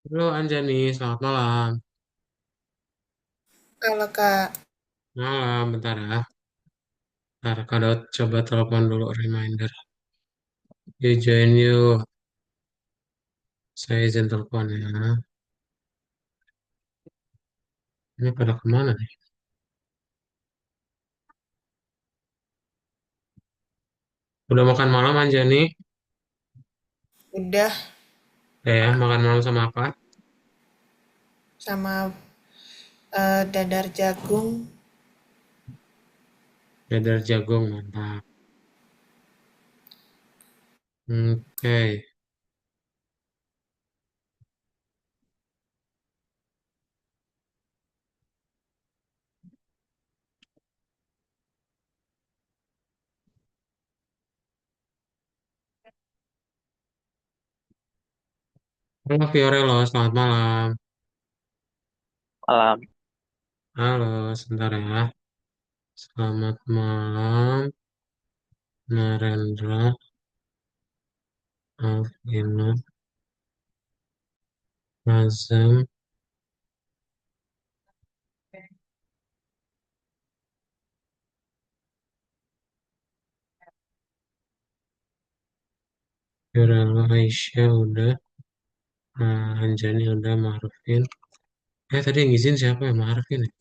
Halo Anjani, selamat malam. Kalau Kak, Malam, bentar ya. Bentar, Kak Daud coba telepon dulu reminder. You join you. Saya izin telepon ya. Ini pada kemana nih? Udah makan malam Anjani? udah Ya, makan malam sama apa? sama dadar jagung. Dadar jagung, mantap. Oke. Halo Fiorello, selamat malam. Malam. Halo, sebentar ya. Selamat malam, Narendra, Alvino, Razem, Fiorello, Aisyah udah. Anjani udah, Marvin. Tadi yang izin siapa ya? Marvin ya?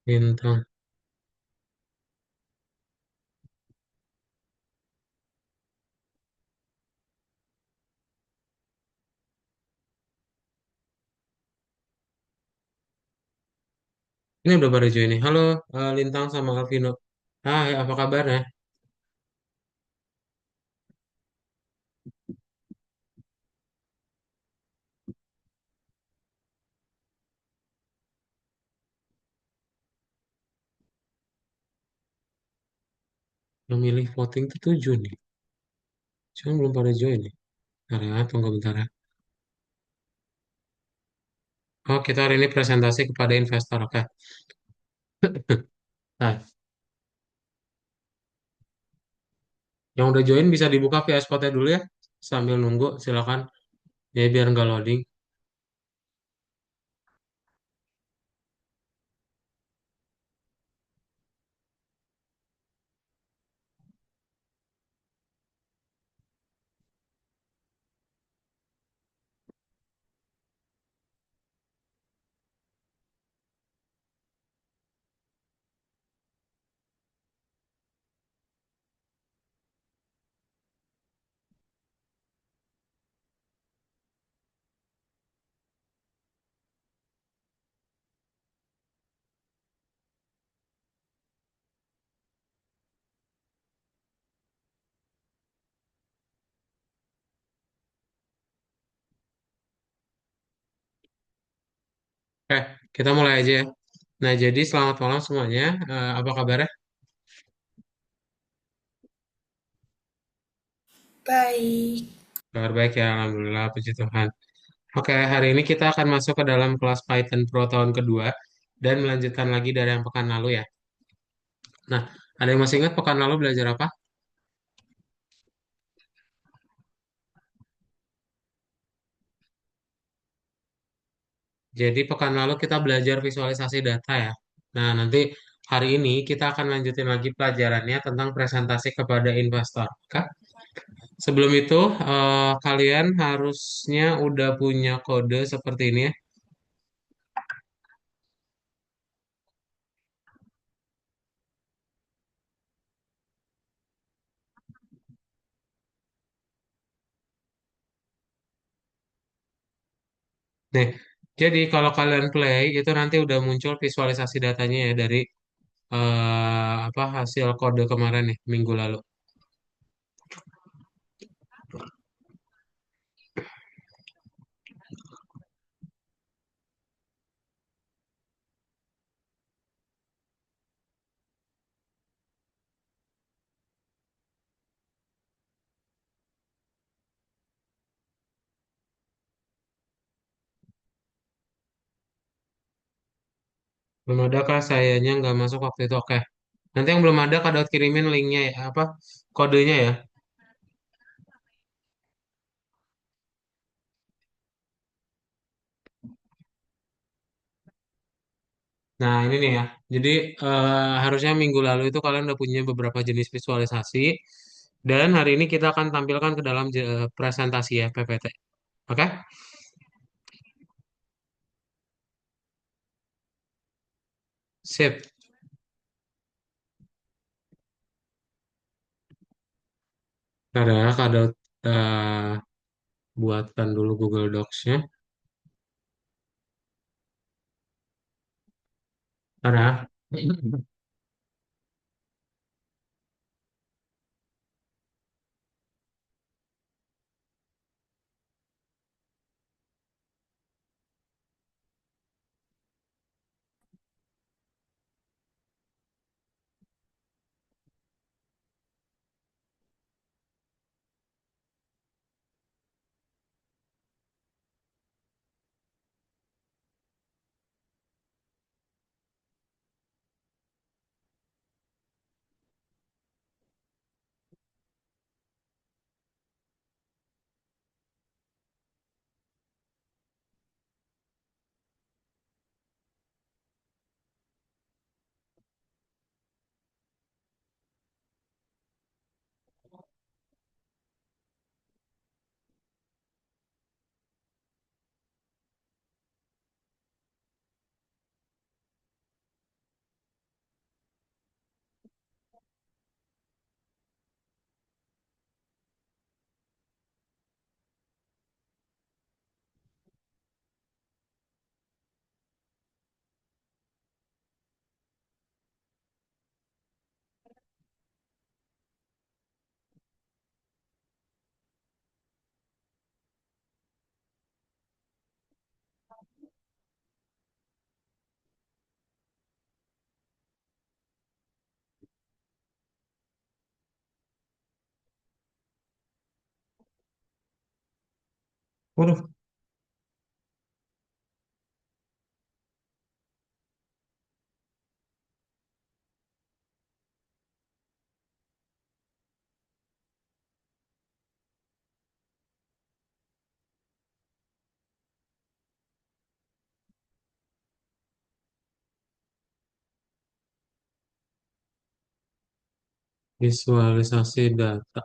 Bintang. Ini udah pada join nih. Halo, Lintang sama Alvino. Hai, apa kabar ya? Yang milih voting tuh 7 nih. Cuma belum pada join nih. Bentar ya, tunggu bentar ya. Oh, kita hari ini presentasi kepada investor, oke. Nah, yang udah join bisa dibuka via spotnya dulu ya. Sambil nunggu, silakan. Ya, biar nggak loading. Oke, kita mulai aja ya. Nah, jadi selamat malam semuanya. Apa kabarnya? Baik. Kabar baik ya, Alhamdulillah, puji Tuhan. Oke, hari ini kita akan masuk ke dalam kelas Python Pro tahun kedua dan melanjutkan lagi dari yang pekan lalu ya. Nah, ada yang masih ingat pekan lalu belajar apa? Jadi pekan lalu kita belajar visualisasi data ya. Nah, nanti hari ini kita akan lanjutin lagi pelajarannya tentang presentasi kepada investor. Oke? Sebelum itu, kalian harusnya udah punya kode seperti ini ya. Nih, jadi kalau kalian play itu nanti udah muncul visualisasi datanya ya dari apa hasil kode kemarin nih minggu lalu. Belum ada kak, sayanya nggak masuk waktu itu. Oke. Nanti yang belum ada Kak Daud kirimin linknya ya, apa kodenya ya. Nah ini nih ya. Jadi harusnya minggu lalu itu kalian udah punya beberapa jenis visualisasi. Dan hari ini kita akan tampilkan ke dalam presentasi ya PPT. Oke? Sip. Ntar ya Kak Daud buatkan dulu Google Docs-nya. Ntar ya. Waduh, visualisasi data.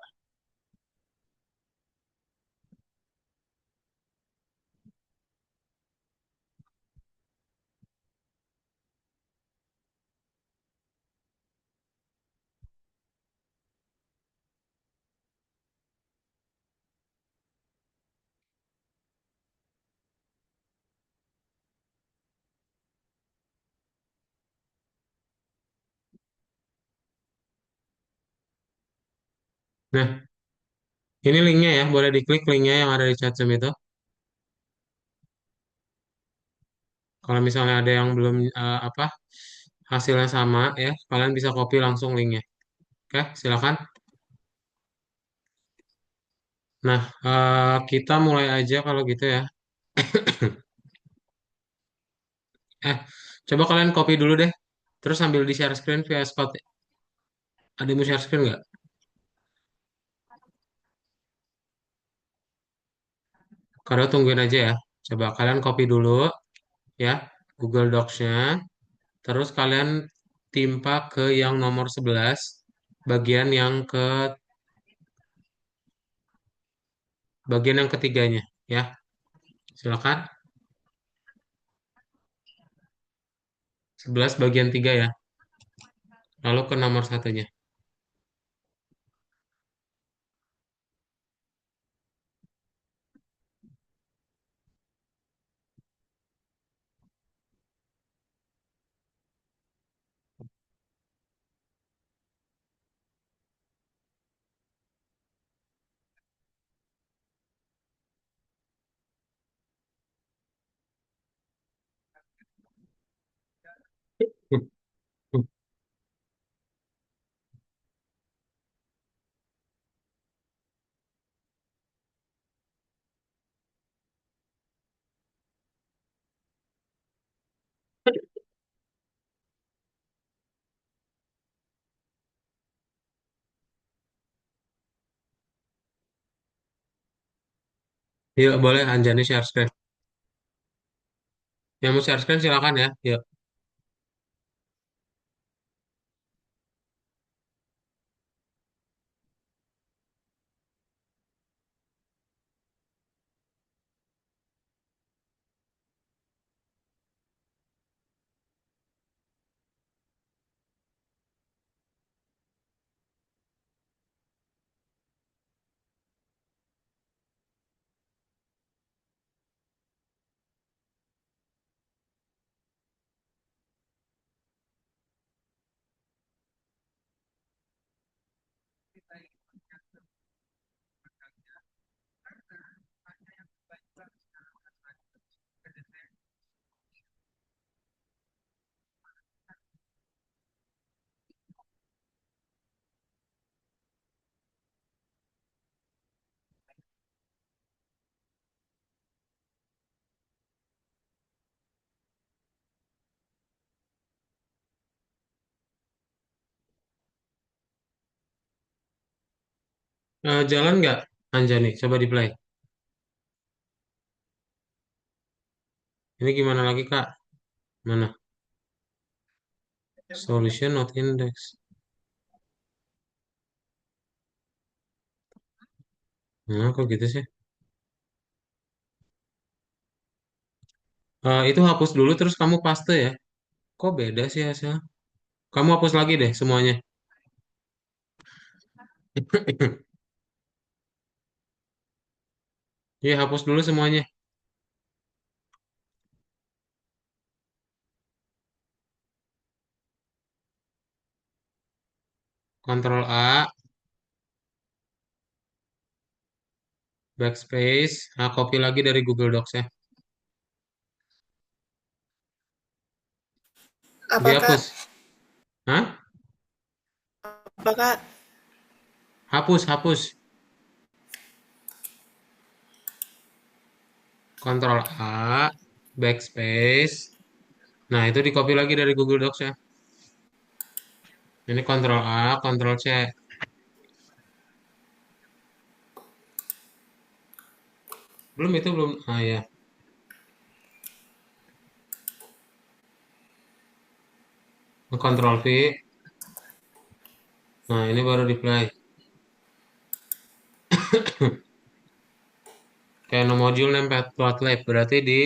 Nah, ini linknya ya, boleh diklik linknya yang ada di chat Zoom itu. Kalau misalnya ada yang belum apa hasilnya sama ya, kalian bisa copy langsung linknya. Oke, silakan. Nah, kita mulai aja kalau gitu ya. Eh, coba kalian copy dulu deh. Terus sambil di share screen via Scott. Ada yang mau share screen nggak? Kalau tungguin aja ya. Coba kalian copy dulu ya Google Docs-nya. Terus kalian timpa ke yang nomor 11, bagian yang ketiganya ya. Silakan. 11 bagian 3 ya. Lalu ke nomor satunya. Yuk, boleh Anjani share screen. Yang mau share screen silakan ya. Yuk. Jalan nggak Anjani? Coba di play. Ini gimana lagi Kak? Mana? Solution not index. Nah, kok gitu sih? Itu hapus dulu terus kamu paste ya. Kok beda sih hasilnya? Kamu hapus lagi deh semuanya. Iya, hapus dulu semuanya. Kontrol A, backspace. Nah, copy lagi dari Google Docs ya. Apakah Dihapus. Hah? apakah Hapus, hapus. Kontrol A, backspace. Nah, itu di copy lagi dari Google Docs ya. Ini kontrol A, kontrol C. Belum itu belum. Ah ya. Kontrol V. Nah, ini baru di play. Kayak no module name Plotly. Berarti di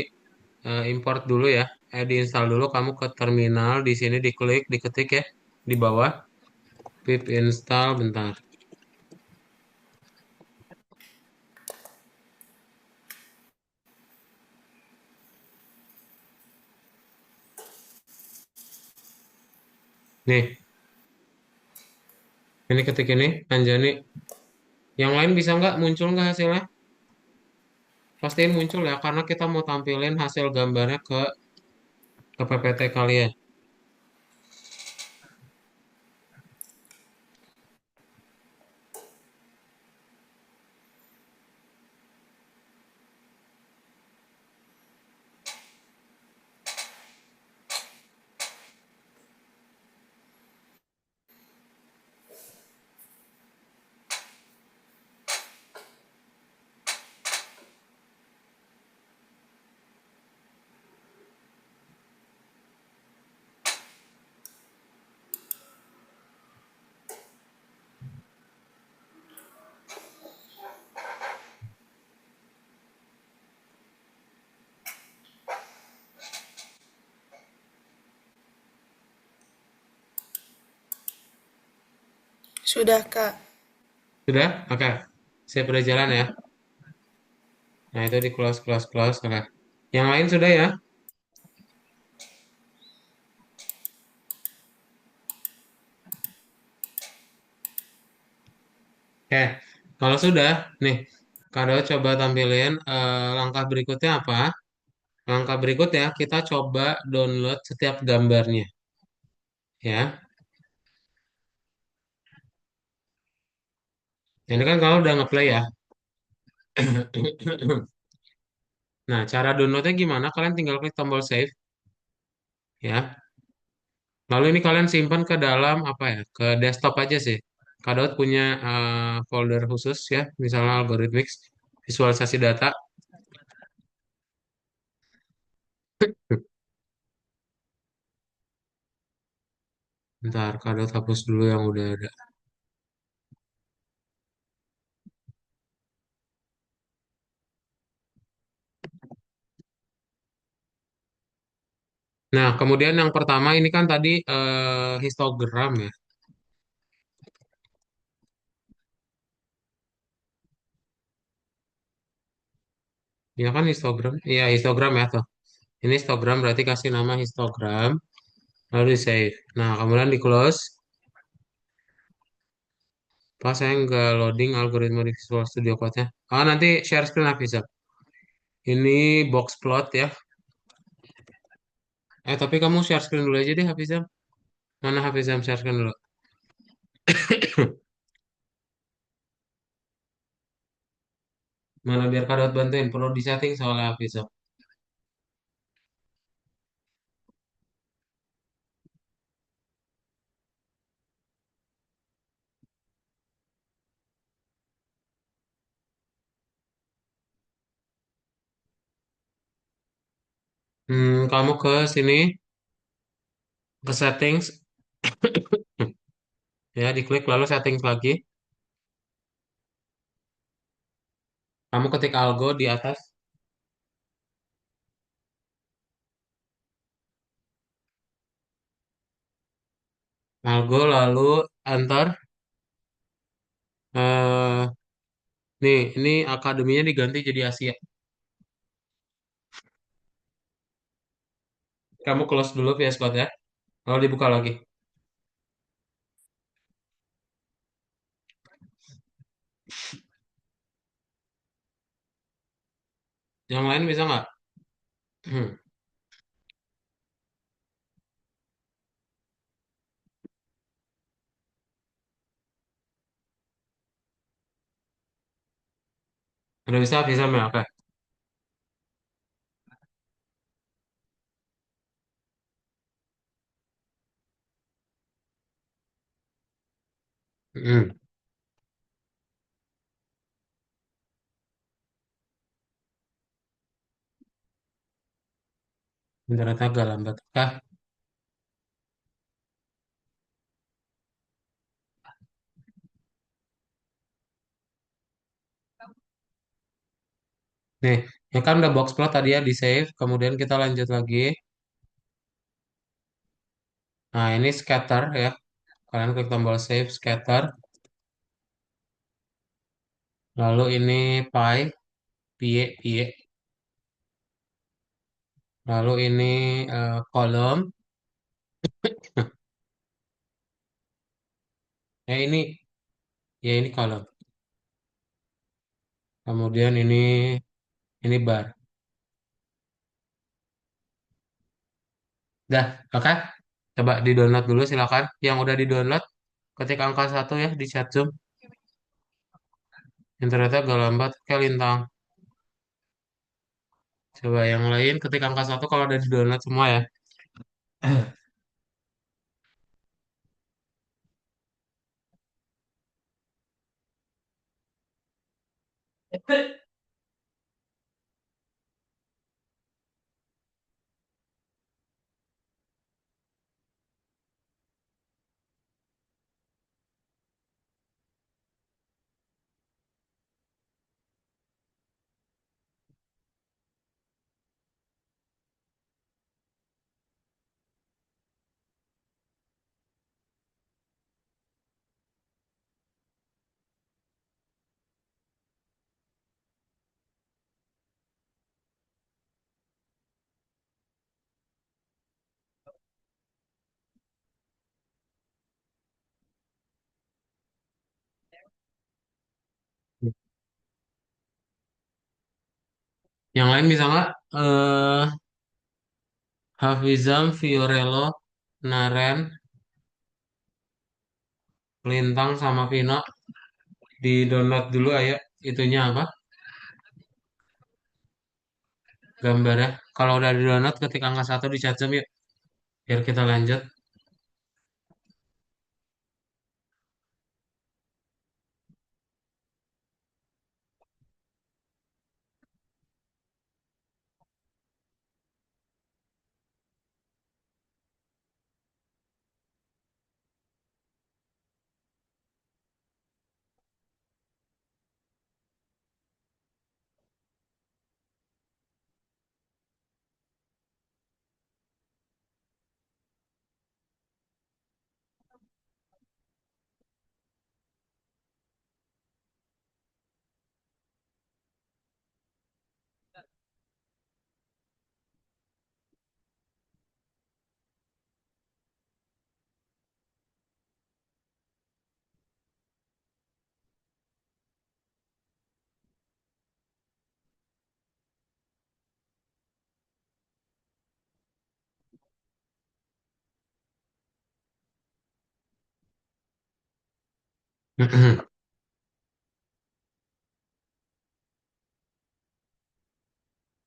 import dulu ya. Diinstal dulu kamu ke terminal. Di sini diklik, diketik ya. Di bawah. Pip install bentar. Nih, ini ketik ini, Anjani. Yang lain bisa nggak muncul nggak hasilnya? Pastiin muncul ya, karena kita mau tampilin hasil gambarnya ke PPT kalian. sudah Kak? Sudah? Oke. Saya udah jalan ya. Nah, itu di close, close, close. Oke. Yang lain sudah ya? Oke. Kalau sudah, nih, Kado coba tampilin langkah berikutnya apa? Langkah berikutnya kita coba download setiap gambarnya. Ya. Ini kan kalau udah ngeplay ya. Nah, cara downloadnya gimana? Kalian tinggal klik tombol save. Ya. Lalu ini kalian simpan ke dalam apa ya? Ke desktop aja sih. Kadot punya folder khusus ya, misalnya algorithmics, visualisasi data. Ntar Kak hapus dulu yang udah ada. Nah, kemudian yang pertama ini kan tadi histogram ya. Ya kan histogram? Iya, histogram ya tuh. Ini histogram berarti kasih nama histogram, lalu di save. Nah, kemudian di close. Pas saya nggak loading algoritma di Visual Studio Code-nya. Ah, nanti share screen Hafiza. Ini box plot ya. Tapi kamu share screen dulu aja deh Hafiza. Mana Hafiza share screen dulu? Mana biar Kadot bantuin. Perlu di setting soalnya Hafiza. Kamu ke sini, ke settings. Ya, diklik lalu settings lagi. Kamu ketik algo di atas. Algo lalu enter. eh Nih, ini akademinya diganti jadi Asia. Kamu close dulu VS Code ya. Lalu dibuka lagi. Yang lain bisa nggak? Udah bisa ya? Oke. Hmm. Ternyata agak lambat. Nih, ini kan udah box plot tadi ya di save. Kemudian kita lanjut lagi. Nah, ini scatter ya. Kalian klik tombol save scatter. Lalu ini pie, pie, pie. Lalu ini kolom. Ini ya ini kolom. Kemudian ini bar. Dah, oke. Coba di-download dulu silakan. Yang udah di-download, ketik angka satu ya di chat Zoom. Internetnya agak lambat. Oke, Lintang. Coba yang lain ketik angka satu kalau udah di-download semua ya. Yang lain bisa nggak? Hafizam, Fiorello, Naren, Lintang, sama Vino. Di-download dulu ayo. Itunya apa? Gambarnya. Kalau udah di-download ketik angka satu di chat Zoom yuk. Biar kita lanjut.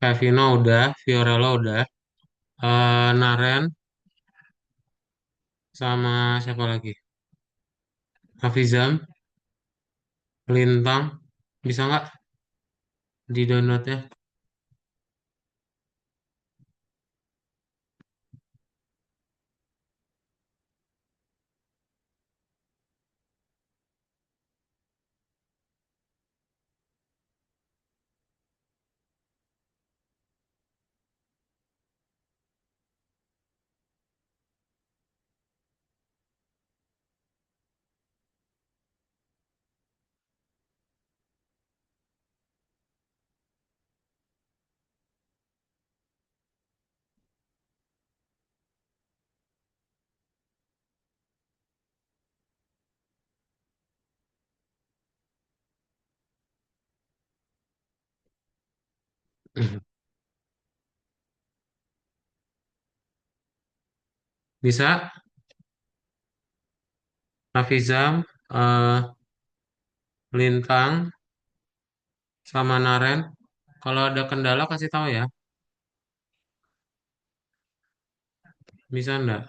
Pevino udah, Fiorello udah, Naren sama siapa lagi? Hafizam, Lintang, bisa nggak di downloadnya? Bisa, Hafizam, Lintang, sama Naren. Kalau ada kendala kasih tahu ya. Bisa nggak?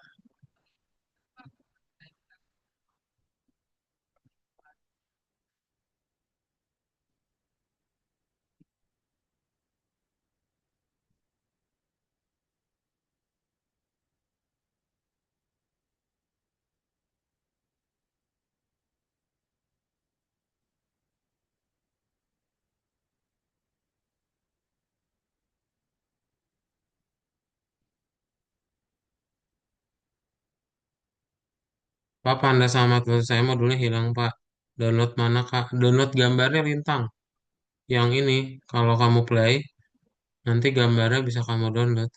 Pak, Anda sama tulis saya modulnya hilang, Pak. Download mana, Kak? Download gambarnya Lintang. Yang ini, kalau kamu play, nanti gambarnya bisa kamu download.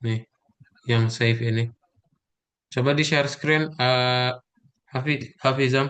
Nih, yang save ini. Coba di share screen, Hafizam.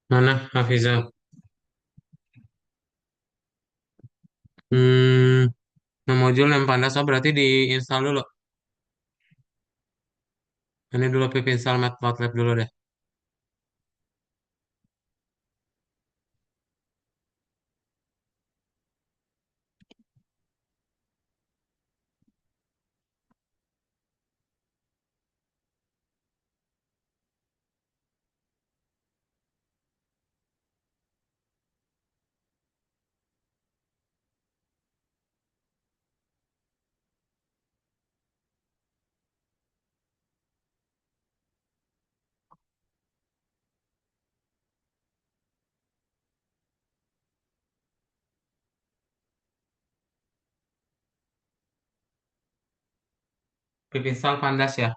Mana, Hafizam? Hmm, nah, modul yang Pandasa berarti diinstal dulu. Ini dulu pip install Matplotlib dulu deh. Pip install Pandas ya.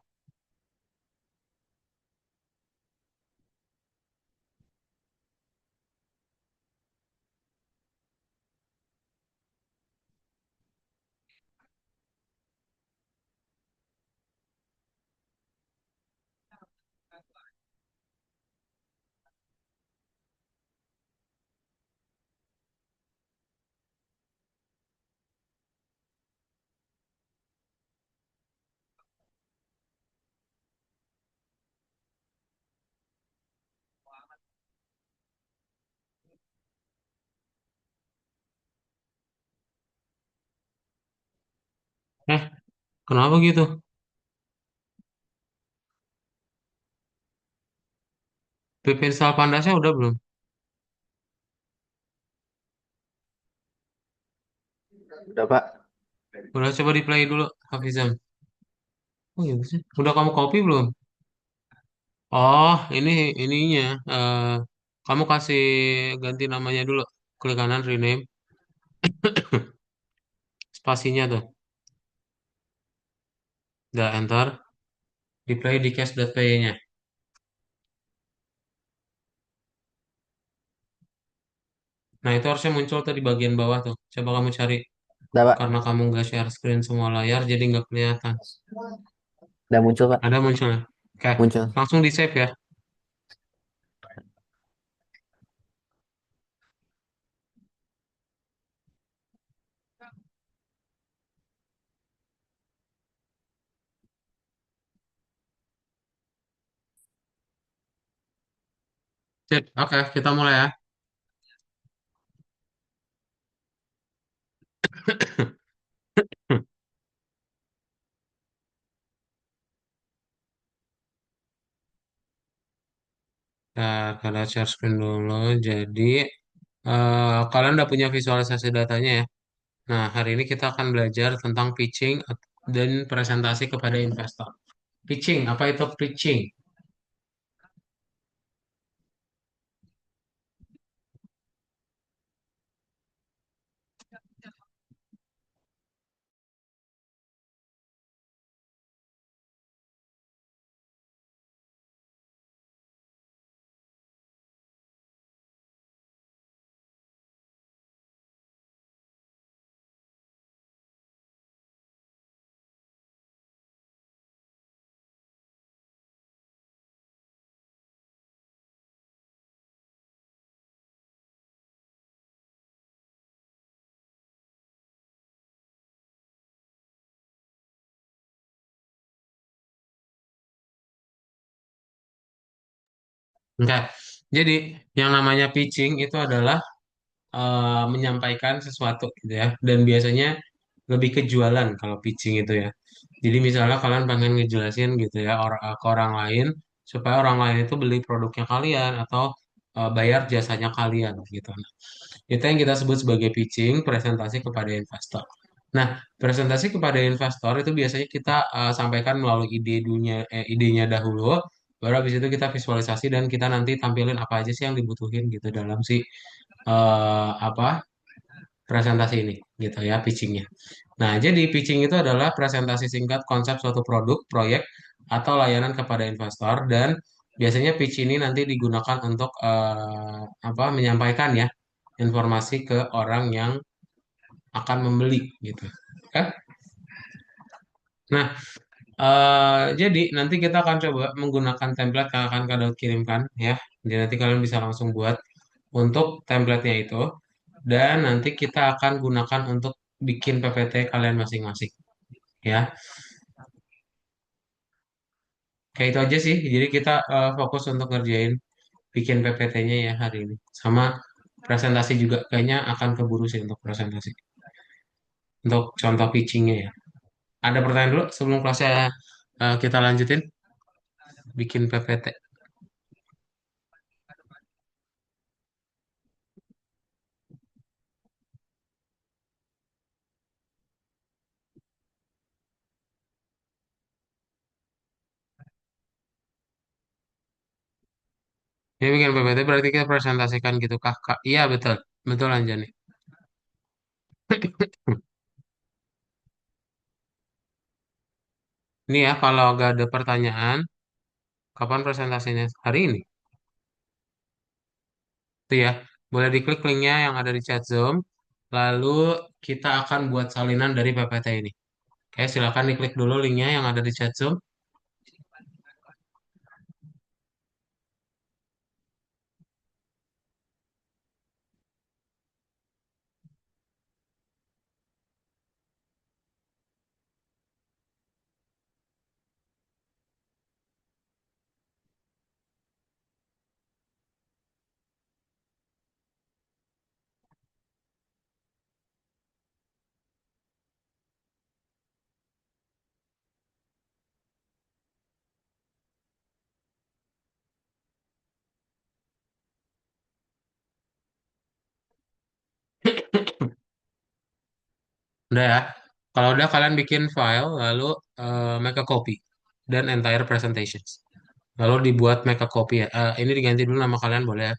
Eh, kenapa gitu? Pip install Pandasnya udah belum? Udah Pak, Udah coba di play dulu, Hafizam. Oh iya sih. Udah kamu copy belum? Oh, ininya. Kamu kasih ganti namanya dulu. Klik kanan rename spasinya tuh. Udah enter. Di play di cache.py-nya. Nah, itu harusnya muncul tuh di bagian bawah tuh. Coba kamu cari. Udah, Pak. Karena kamu nggak share screen semua layar, jadi nggak kelihatan. Udah muncul, Pak. Ada munculnya. Oke, Muncul. langsung di save ya. Sip, oke, kita mulai ya. Nah, kita share screen dulu. Jadi, kalian udah punya visualisasi datanya ya. Nah, hari ini kita akan belajar tentang pitching dan presentasi kepada investor. Pitching, apa itu pitching? Enggak. Jadi, yang namanya pitching itu adalah menyampaikan sesuatu gitu ya. Dan biasanya lebih ke jualan kalau pitching itu ya. Jadi misalnya kalian pengen ngejelasin gitu ya ke orang lain supaya orang lain itu beli produknya kalian atau bayar jasanya kalian gitu. Nah, itu yang kita sebut sebagai pitching, presentasi kepada investor. Nah, presentasi kepada investor itu biasanya kita sampaikan melalui idenya dahulu, baru habis itu kita visualisasi dan kita nanti tampilin apa aja sih yang dibutuhin gitu dalam si apa presentasi ini gitu ya pitchingnya. Nah, jadi pitching itu adalah presentasi singkat konsep suatu produk, proyek, atau layanan kepada investor dan biasanya pitch ini nanti digunakan untuk apa menyampaikan ya informasi ke orang yang akan membeli gitu. Oke? Nah, jadi nanti kita akan coba menggunakan template yang akan kalian kirimkan ya. Jadi nanti kalian bisa langsung buat untuk template-nya itu dan nanti kita akan gunakan untuk bikin PPT kalian masing-masing ya. Kayak itu aja sih. Jadi kita fokus untuk ngerjain bikin PPT-nya ya hari ini. Sama presentasi juga kayaknya akan keburu sih untuk presentasi. Untuk contoh pitching-nya ya. Ada pertanyaan dulu sebelum kelasnya kita lanjutin bikin PPT. Ini bikin PPT berarti kita presentasikan gitu kak. Kak. Iya betul. Betul Anjani. Ini ya kalau gak ada pertanyaan, kapan presentasinya? Hari ini. Itu ya. Boleh diklik linknya yang ada di chat Zoom. Lalu kita akan buat salinan dari PPT ini. Oke, silakan diklik dulu linknya yang ada di chat Zoom. Udah ya. Kalau udah kalian bikin file, lalu make a copy dan entire presentations. Lalu dibuat make a copy ya. Ini diganti dulu nama kalian boleh ya.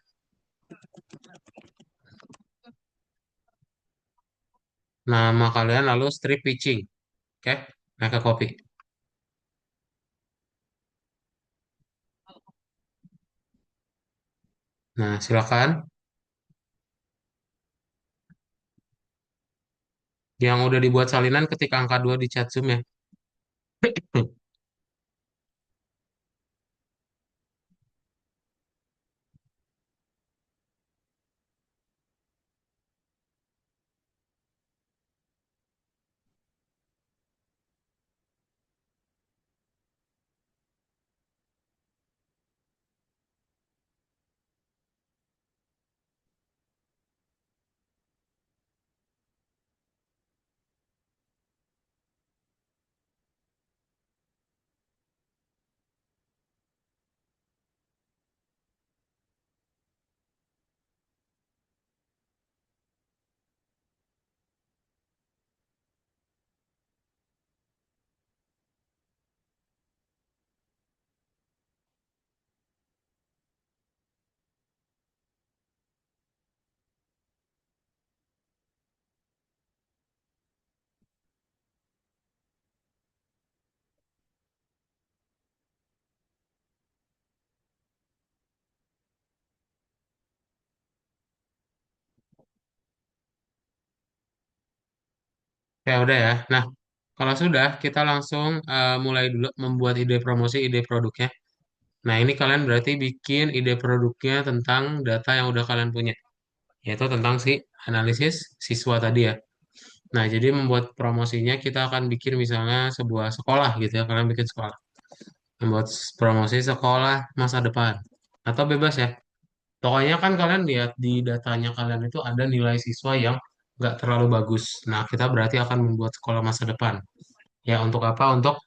Nama kalian lalu strip pitching. Oke, make a copy. Nah, silakan. Yang udah dibuat salinan ketik angka 2 di chat Zoom ya. Ya udah ya. Nah, kalau sudah, kita langsung mulai dulu membuat ide promosi, ide produknya. Nah, ini kalian berarti bikin ide produknya tentang data yang udah kalian punya, yaitu tentang si analisis siswa tadi ya. Nah, jadi membuat promosinya kita akan bikin misalnya sebuah sekolah gitu ya, kalian bikin sekolah. Membuat promosi sekolah masa depan. Atau bebas ya. Pokoknya kan kalian lihat di datanya kalian itu ada nilai siswa yang nggak terlalu bagus. Nah, kita berarti akan membuat sekolah masa depan. Ya, untuk apa? Untuk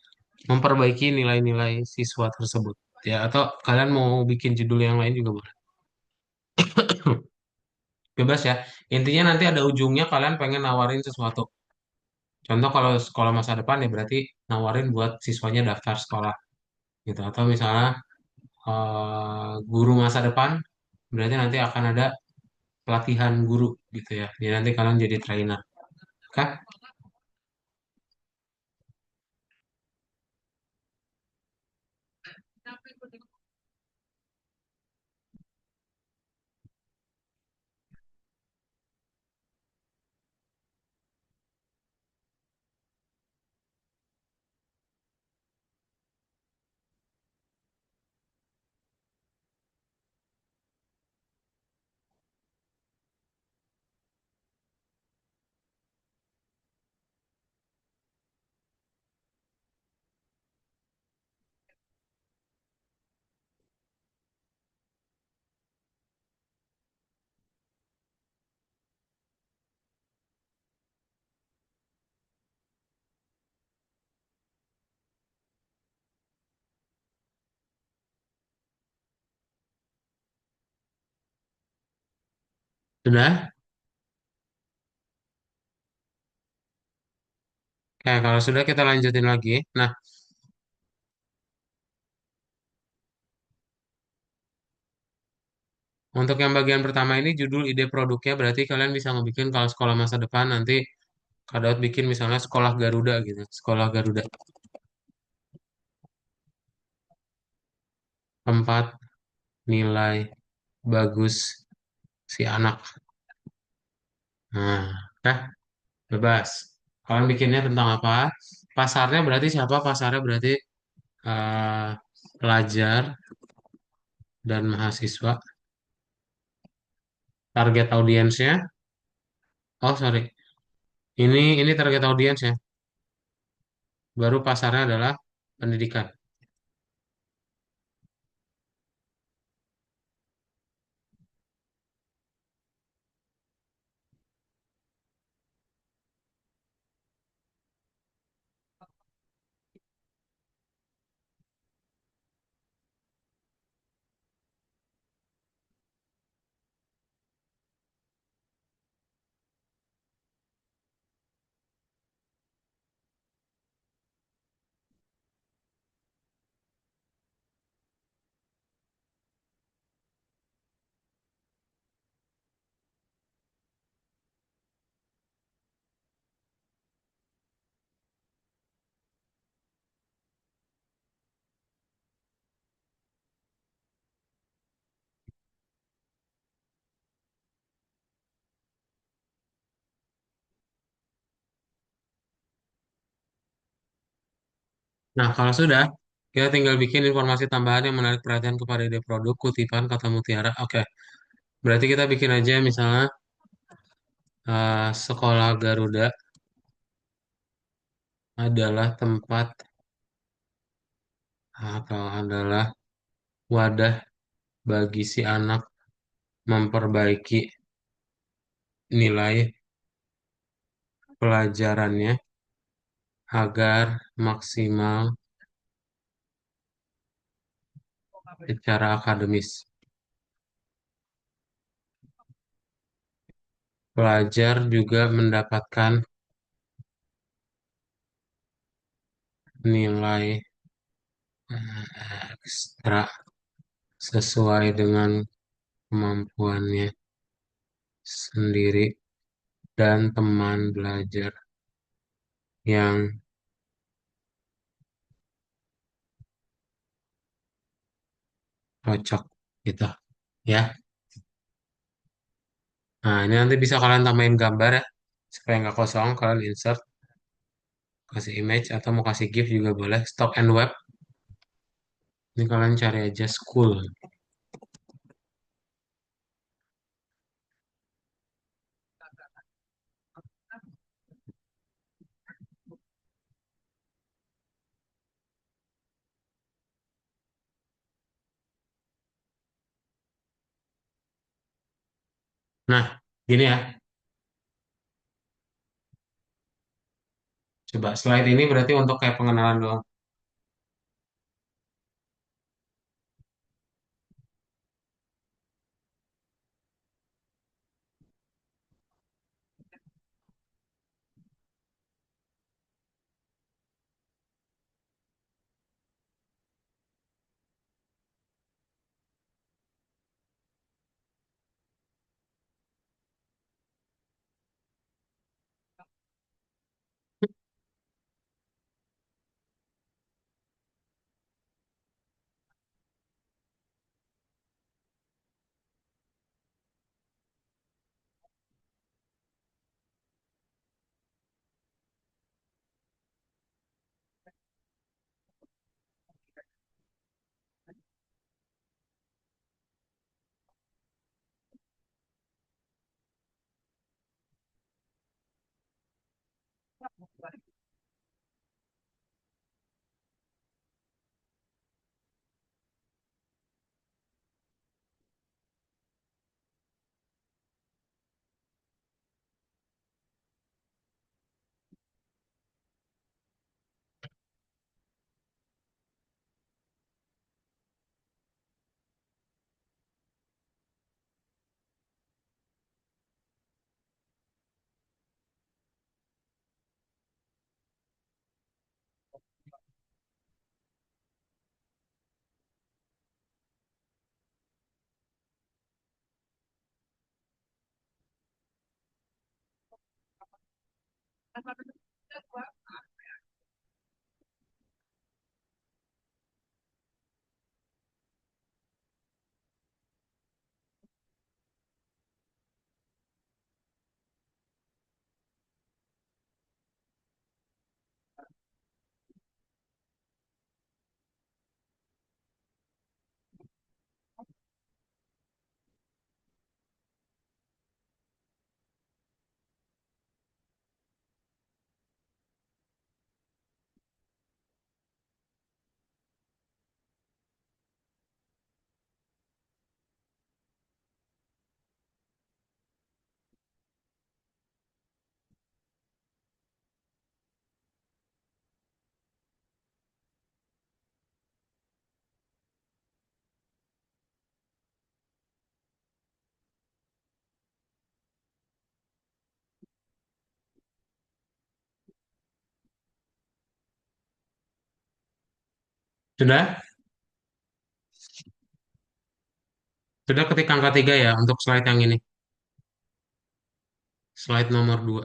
memperbaiki nilai-nilai siswa tersebut. Ya, atau kalian mau bikin judul yang lain juga boleh. Bebas ya. Intinya nanti ada ujungnya kalian pengen nawarin sesuatu. Contoh kalau sekolah masa depan ya berarti nawarin buat siswanya daftar sekolah gitu. Atau misalnya guru masa depan berarti nanti akan ada pelatihan guru gitu ya. Jadi nanti kalian jadi trainer. Oke? Sudah? Oke, kalau sudah kita lanjutin lagi. Nah, untuk yang bagian pertama ini judul ide produknya berarti kalian bisa ngebikin kalau sekolah masa depan nanti Kak bikin misalnya sekolah Garuda gitu. Sekolah Garuda. Tempat nilai bagus si anak. Nah, ya, bebas. Kalian bikinnya tentang apa? Pasarnya berarti siapa? Pasarnya berarti eh, pelajar dan mahasiswa. Target audiensnya, oh sorry, ini target audiensnya. Baru pasarnya adalah pendidikan. Nah, kalau sudah, kita tinggal bikin informasi tambahan yang menarik perhatian kepada ide produk, kutipan, kata mutiara. Oke, berarti kita bikin aja misalnya Sekolah Garuda adalah tempat atau adalah wadah bagi si anak memperbaiki nilai pelajarannya agar maksimal secara akademis. Pelajar juga mendapatkan nilai ekstra sesuai dengan kemampuannya sendiri dan teman belajar yang cocok gitu ya. Nah, ini nanti bisa kalian tambahin gambar ya supaya nggak kosong. Kalian insert, kasih image atau mau kasih GIF juga boleh. Stock and web. Ini kalian cari aja school. Nah, gini ya. Coba slide ini berarti untuk kayak pengenalan doang. Sudah? Sudah ketik angka 3 ya untuk slide yang ini. Slide nomor 2.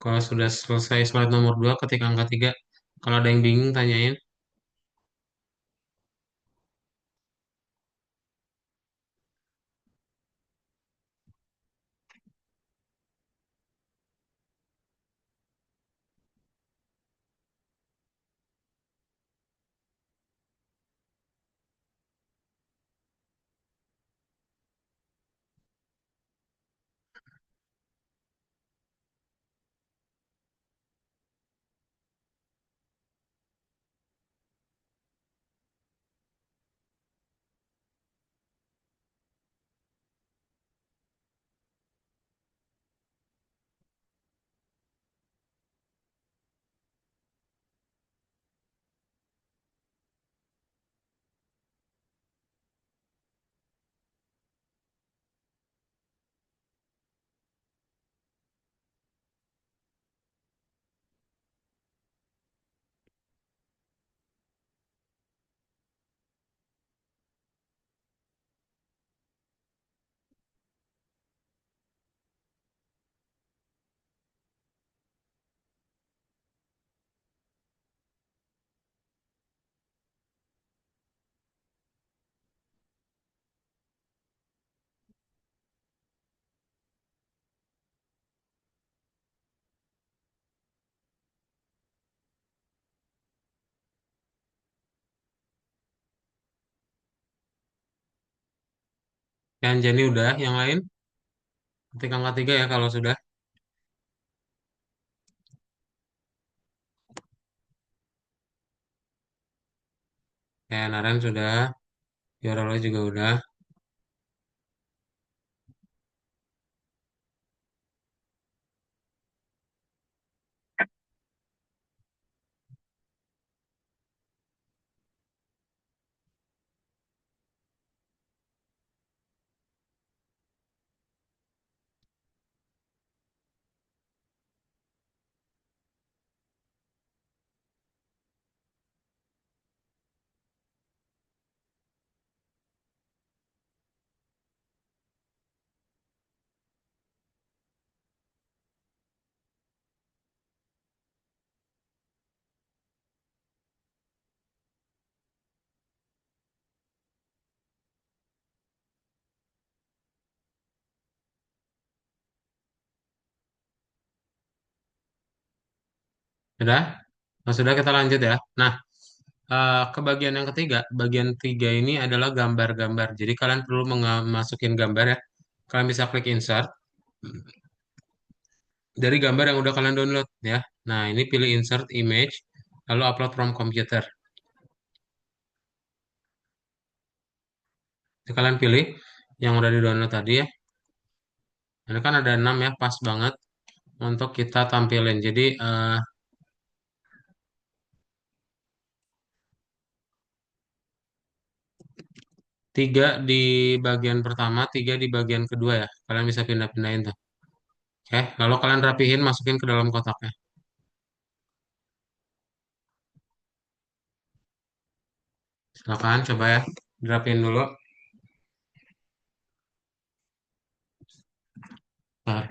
Kalau sudah selesai slide nomor 2, ketik angka 3. Kalau ada yang bingung, tanyain. Yang Jenny udah, yang lain ketik angka 3 ya kalau sudah. Ya, Naren sudah, Yorolo juga udah. Sudah? Nah, sudah kita lanjut ya. Nah, ke bagian yang ketiga, bagian tiga ini adalah gambar-gambar. Jadi kalian perlu masukin gambar ya. Kalian bisa klik insert dari gambar yang udah kalian download ya. Nah, ini pilih insert image, lalu upload from computer. Jadi kalian pilih yang udah di download tadi ya. Ini kan ada 6 ya, pas banget untuk kita tampilin. Jadi 3 di bagian pertama, 3 di bagian kedua ya. Kalian bisa pindah-pindahin tuh. Oke, lalu kalian rapihin, masukin ke dalam kotaknya. Silakan coba ya, dirapiin dulu. Nah,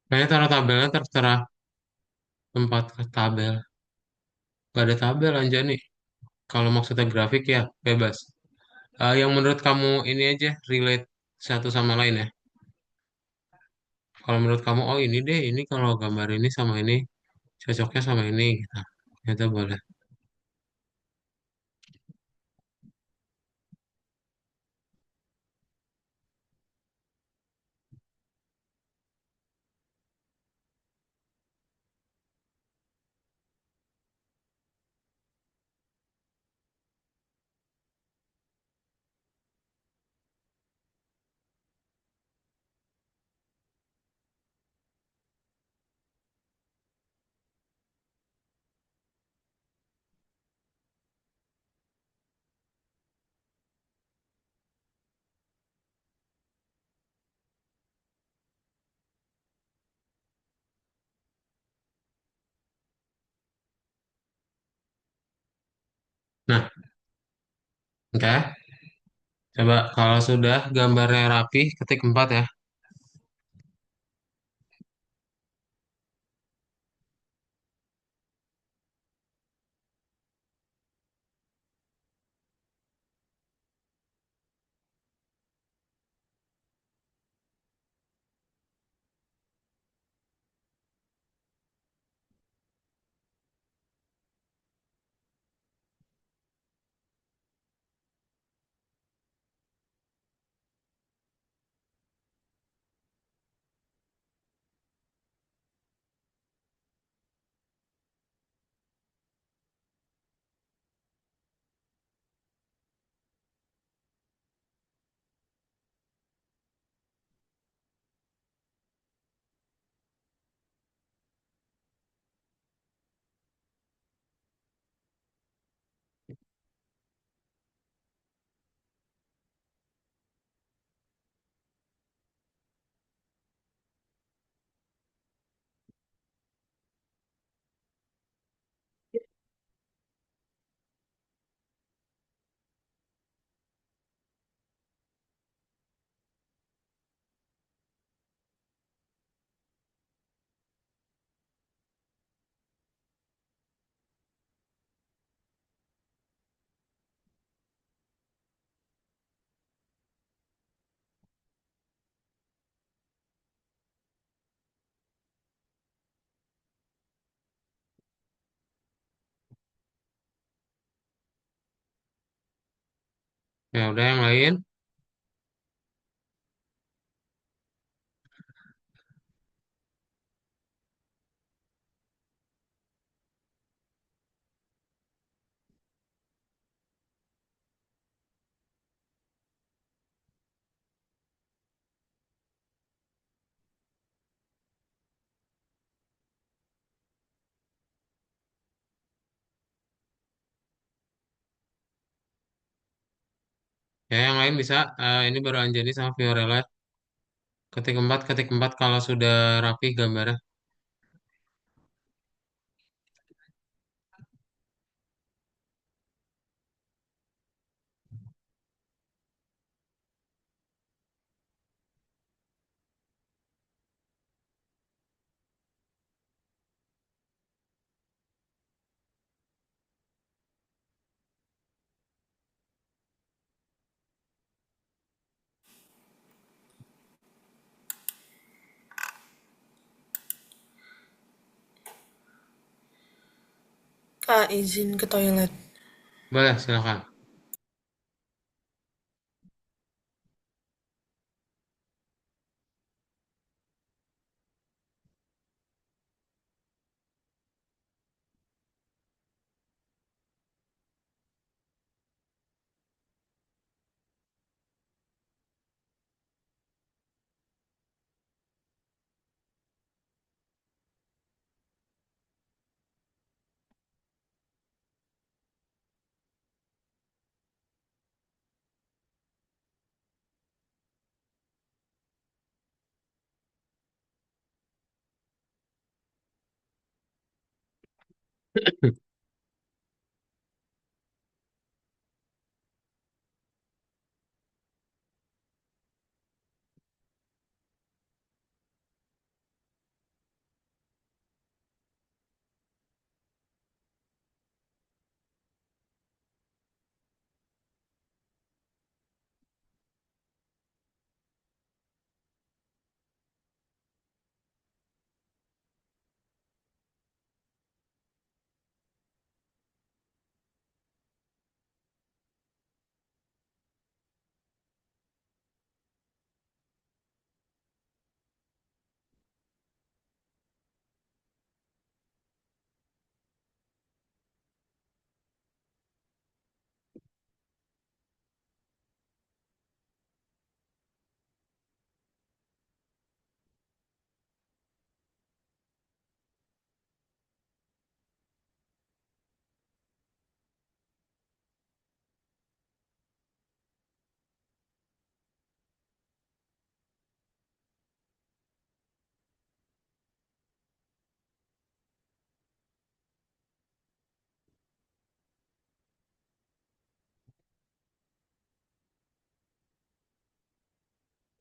Kayaknya taruh tabelnya terserah tempat ke tabel. Gak ada tabel Anjani. Kalau maksudnya grafik ya bebas. Yang menurut kamu ini aja relate satu sama lain ya. Kalau menurut kamu, oh ini deh, ini kalau gambar ini sama ini cocoknya sama ini gitu. Itu boleh. Nah, oke. Coba kalau sudah gambarnya rapi, ketik 4 ya. Ya udah yang lain. Ya yang lain bisa. Ini baru Anjani sama Fiorella. Ketik 4 kalau sudah rapi gambarnya. Kak, izin ke toilet. Boleh, silakan.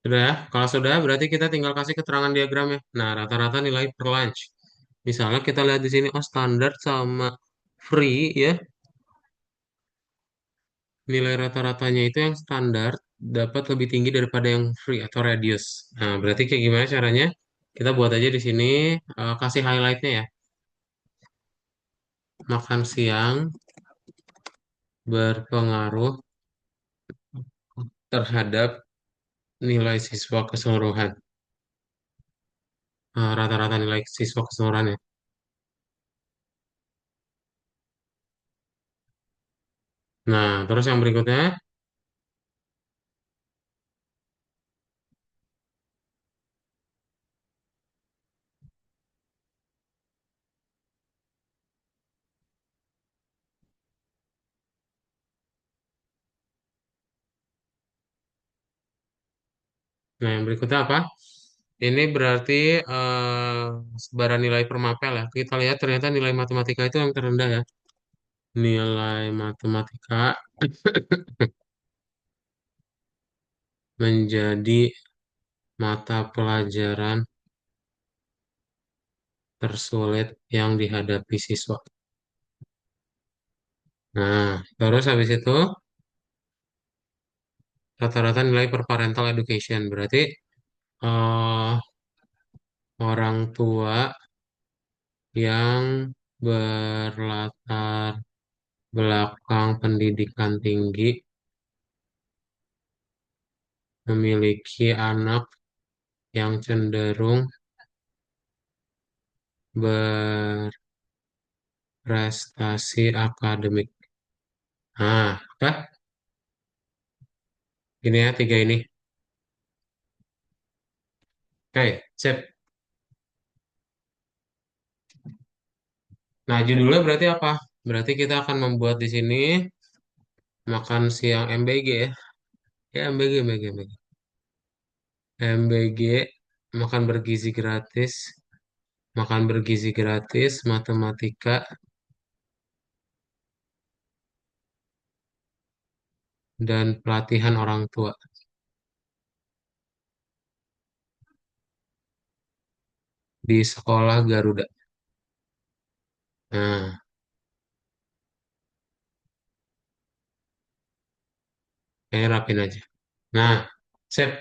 Sudah ya? Kalau sudah, berarti kita tinggal kasih keterangan diagramnya. Nah, rata-rata nilai per lunch. Misalnya kita lihat di sini, oh standar sama free ya, nilai rata-ratanya itu yang standar dapat lebih tinggi daripada yang free atau radius. Nah, berarti kayak gimana caranya? Kita buat aja di sini, kasih highlightnya ya. Makan siang berpengaruh terhadap nilai siswa keseluruhan. Rata-rata nilai siswa keseluruhan ya. Nah, terus yang berikutnya, nah yang berikutnya apa? Ini berarti sebaran nilai per mapel ya. Kita lihat ternyata nilai matematika itu yang terendah ya. Nilai matematika menjadi mata pelajaran tersulit yang dihadapi siswa. Nah, terus habis itu rata-rata nilai per parental education. Berarti eh, orang tua yang berlatar belakang pendidikan tinggi memiliki anak yang cenderung berprestasi akademik. Nah, apa? Ini ya, tiga ini. Oke, sip. Nah, judulnya berarti apa? Berarti kita akan membuat di sini makan siang MBG ya. Ya, MBG, MBG, MBG. MBG, makan bergizi gratis, makan bergizi gratis, matematika, dan pelatihan orang tua di sekolah Garuda. Nah, kayaknya rapin aja. Nah, sip.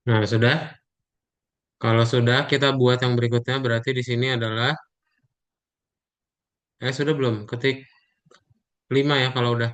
Nah, sudah. Kalau sudah, kita buat yang berikutnya. Berarti di sini adalah, sudah belum? Ketik 5 ya kalau udah.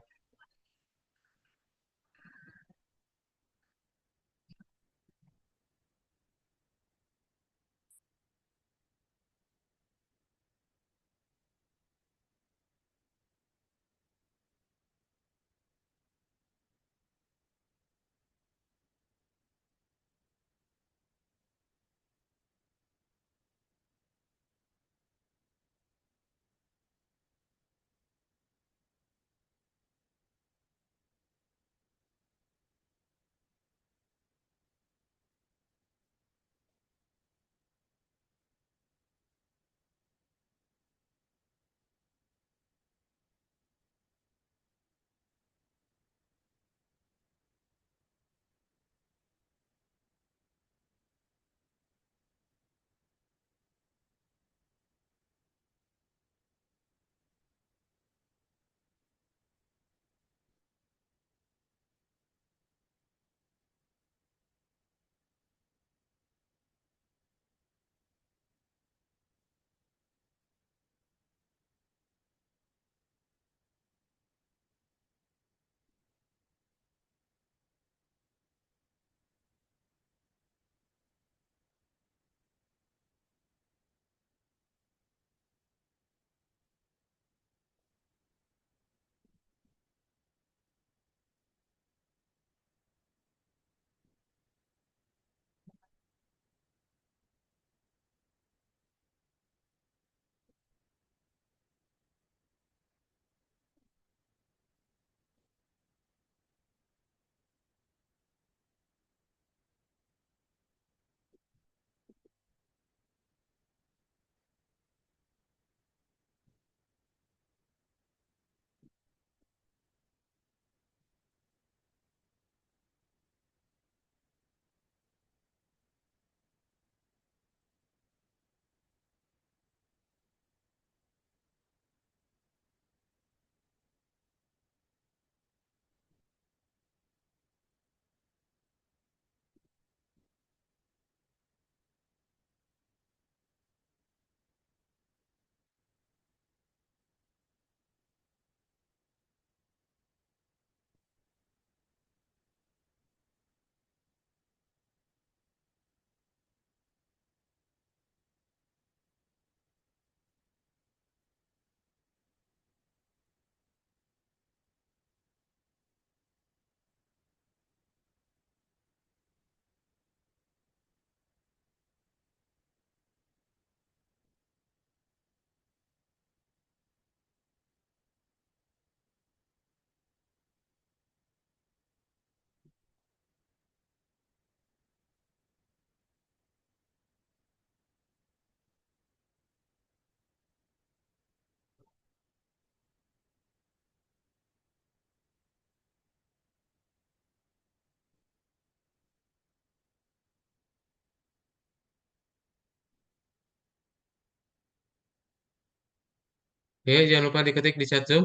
Ya, jangan lupa diketik di chat Zoom,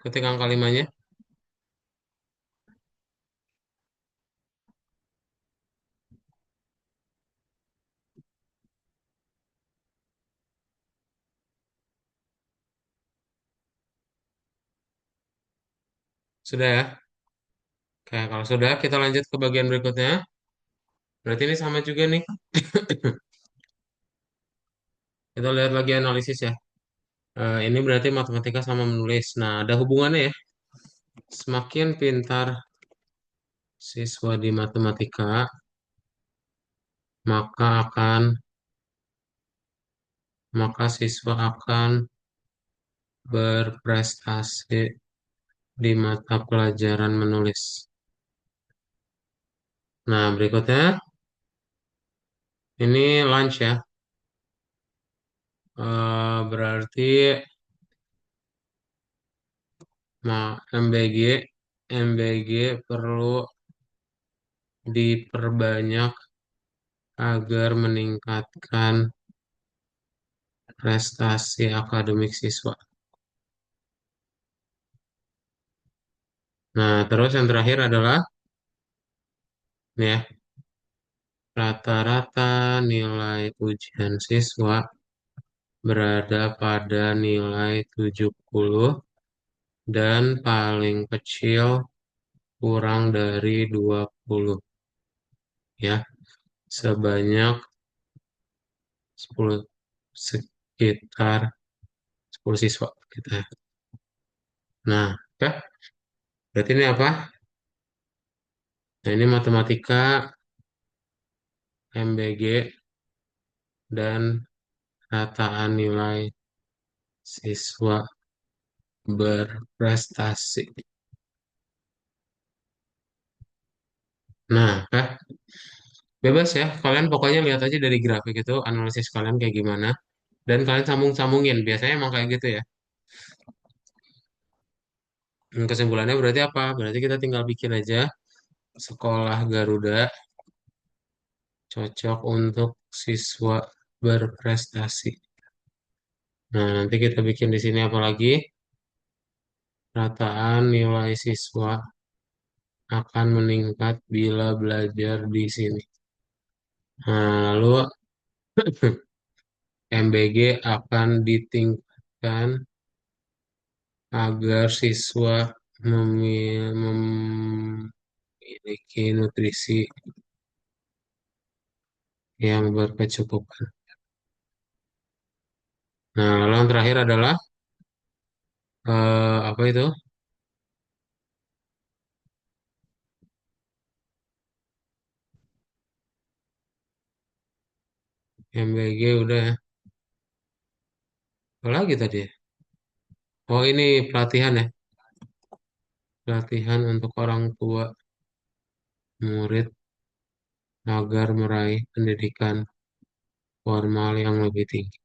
ketik angka limanya. Sudah ya? Oke, kalau sudah, kita lanjut ke bagian berikutnya. Berarti ini sama juga nih. Kita lihat lagi analisis ya. Ini berarti matematika sama menulis. Nah, ada hubungannya ya. Semakin pintar siswa di matematika, maka akan maka siswa akan berprestasi di mata pelajaran menulis. Nah, berikutnya ini lunch ya. Berarti MBG MBG perlu diperbanyak agar meningkatkan prestasi akademik siswa. Nah, terus yang terakhir adalah nih ya, rata-rata nilai ujian siswa berada pada nilai 70 dan paling kecil kurang dari 20 ya, sebanyak 10 sekitar 10 siswa gitu ya. Nah, oke. Berarti ini apa? Nah, ini matematika, MBG, dan rataan nilai siswa berprestasi. Nah, bebas ya. Kalian pokoknya lihat aja dari grafik itu, analisis kalian kayak gimana. Dan kalian sambung-sambungin. Biasanya emang kayak gitu ya. Kesimpulannya berarti apa? Berarti kita tinggal bikin aja sekolah Garuda cocok untuk siswa berprestasi. Nah, nanti kita bikin di sini apa lagi? Rataan nilai siswa akan meningkat bila belajar di sini. Nah, lalu MBG akan ditingkatkan agar siswa memiliki nutrisi yang berkecukupan. Nah, lalu yang terakhir adalah apa itu? MBG udah ya. Apa lagi tadi ya? Oh, ini pelatihan ya. Pelatihan untuk orang tua murid agar meraih pendidikan formal yang lebih tinggi.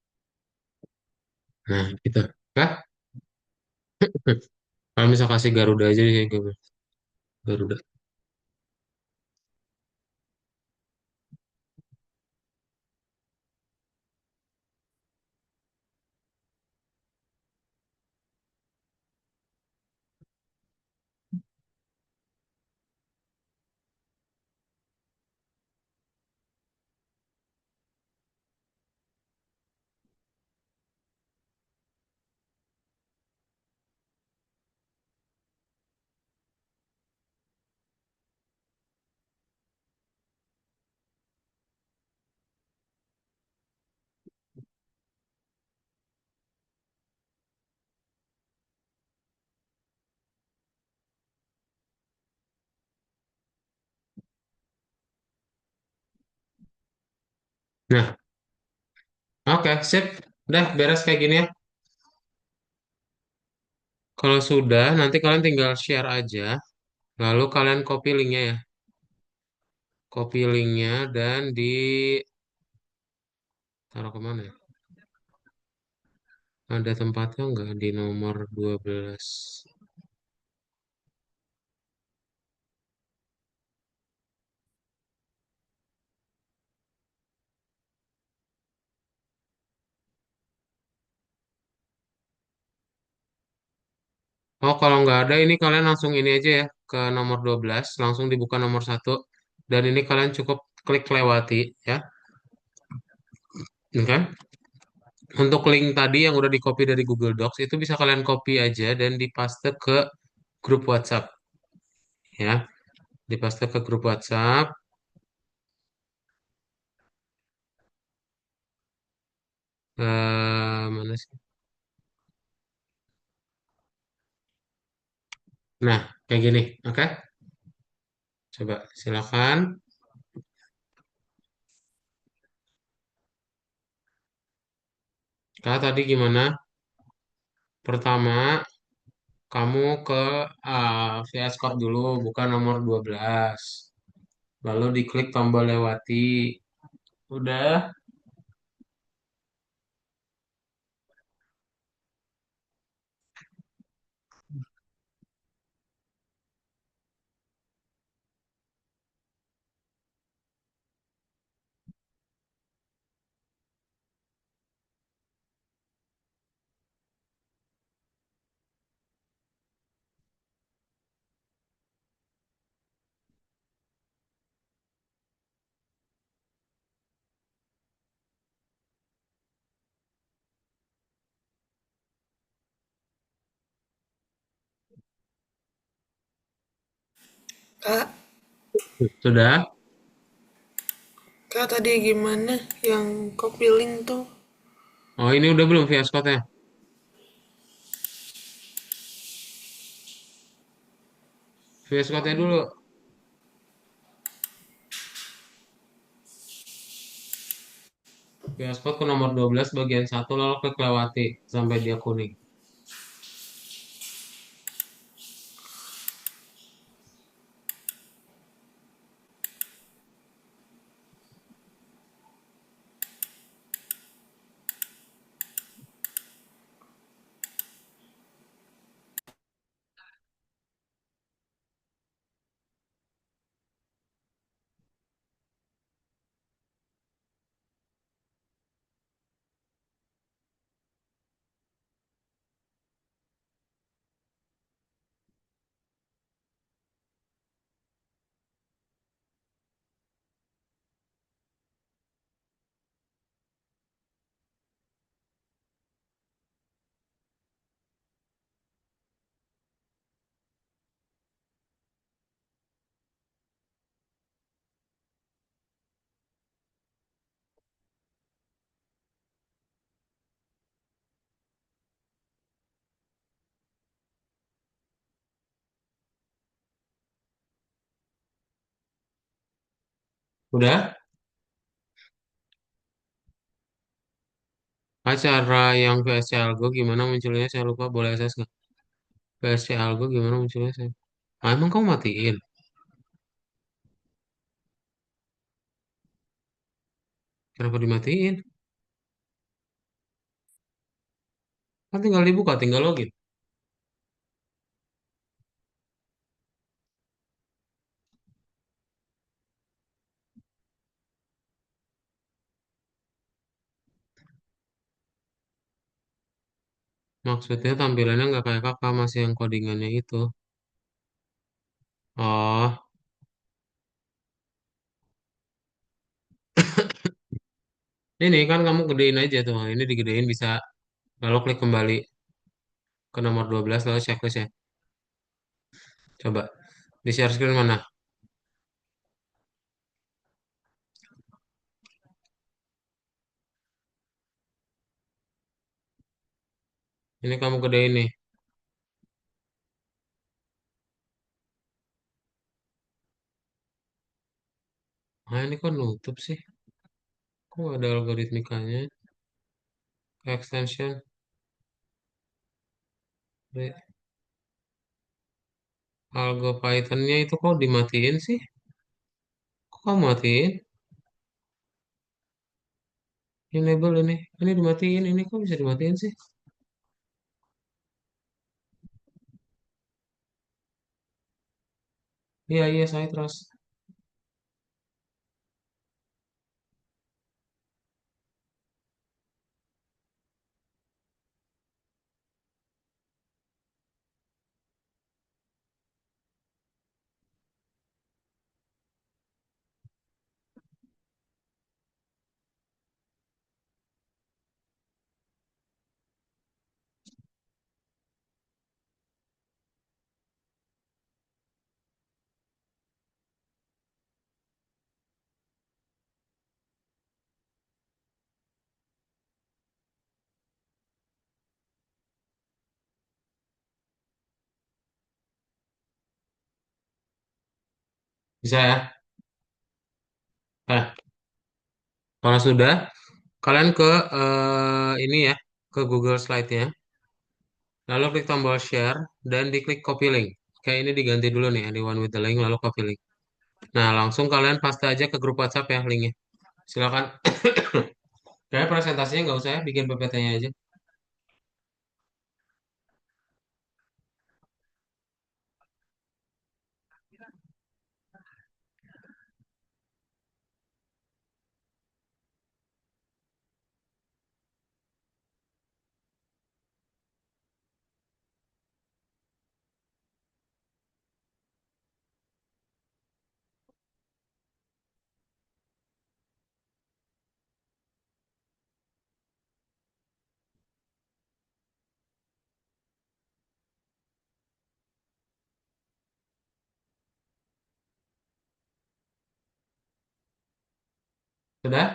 Nah, gitu. Kah? Kalau misal kasih Garuda aja sih, Garuda. Nah, oke, sip. Udah beres kayak gini ya. Kalau sudah, nanti kalian tinggal share aja. Lalu kalian copy linknya ya. Copy linknya dan taruh kemana ya? Ada tempatnya nggak di nomor 12? Oh, kalau nggak ada ini kalian langsung ini aja ya ke nomor 12, langsung dibuka nomor satu dan ini kalian cukup klik lewati ya. Oke. Untuk link tadi yang udah di copy dari Google Docs itu bisa kalian copy aja dan dipaste ke grup WhatsApp ya. Dipaste ke grup WhatsApp. Mana sih? Nah, kayak gini, oke? Coba silakan. Kak, tadi gimana? Pertama, kamu ke VS Code dulu, bukan nomor 12. Lalu diklik tombol lewati. Udah, Kak, sudah. Kak tadi gimana yang copy link tuh? Oh, ini udah belum VS Code-nya? VS Code-nya dulu. VS Code ke nomor 12 bagian satu lalu klik lewati sampai dia kuning. Udah? Acara yang VSC Algo gimana munculnya? Saya lupa, boleh saya nggak? VSC Algo gimana munculnya? Saya? Ah, emang kamu matiin? Kenapa dimatiin? Kan tinggal dibuka, tinggal login. Maksudnya tampilannya nggak kayak kakak, masih yang codingannya itu. Oh, ini kan kamu gedein aja tuh. Ini digedein bisa. Lalu klik kembali ke nomor 12 lalu checklist ya. Coba. Di share screen mana? Ini kamu gedein nih. Ah, ini kok nutup sih? Kok ada algoritmikanya? Extension. Algo Python-nya itu kok dimatiin sih? Kok kamu matiin? Enable ini. Ini dimatiin. Ini kok bisa dimatiin sih? Iya, iya, saya trust. Bisa ya? Nah, kalau sudah, kalian ke ini ya, ke Google Slide-nya, lalu klik tombol share dan diklik copy link. Kayak ini diganti dulu nih, anyone with the link, lalu copy link. Nah, langsung kalian paste aja ke grup WhatsApp ya linknya. Silakan. Kayak presentasinya nggak usah ya, bikin PPT-nya aja. Sudah?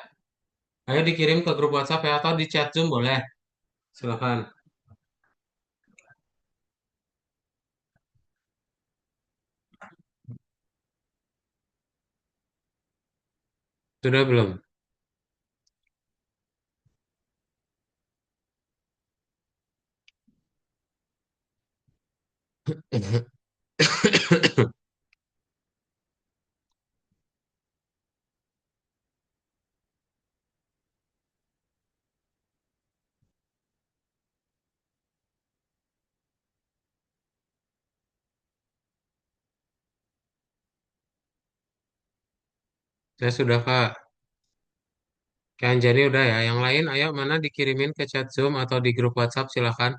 Ayo dikirim ke grup WhatsApp ya, atau di chat Zoom boleh. Silakan. Sudah belum? Saya sudah, Kak. Kak Anjani udah ya. Yang lain, ayo mana dikirimin ke chat Zoom atau di grup WhatsApp, silakan.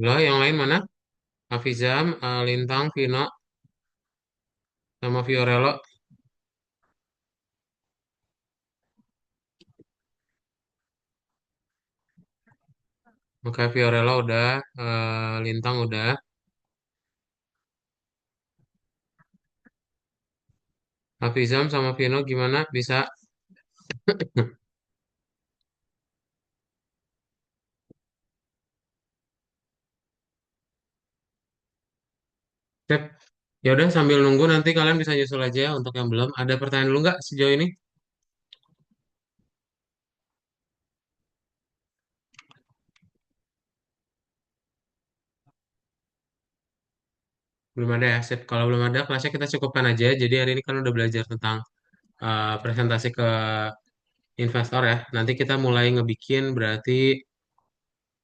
Loh, yang lain mana? Hafizam, Lintang, Vino, sama Fiorello. Oke, Fiorello udah, Lintang udah. Hafizam sama Vino gimana? Bisa? Cep. Ya udah sambil nunggu nanti kalian bisa nyusul aja ya untuk yang belum. Ada pertanyaan dulu nggak sejauh ini? Belum ada ya, sip. Kalau belum ada, kelasnya kita cukupkan aja. Jadi hari ini kan udah belajar tentang presentasi ke investor ya. Nanti kita mulai ngebikin berarti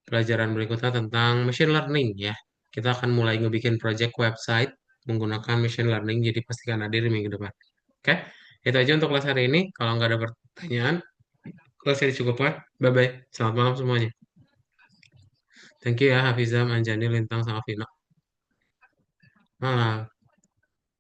pelajaran berikutnya tentang machine learning ya. Kita akan mulai ngebikin project website menggunakan machine learning. Jadi pastikan hadir di minggu depan. Oke, itu aja untuk kelas hari ini. Kalau nggak ada pertanyaan, kelasnya dicukupkan. Bye-bye. Selamat malam semuanya. Thank you ya Hafizam, Anjani, Lintang, sama Vino. Malam.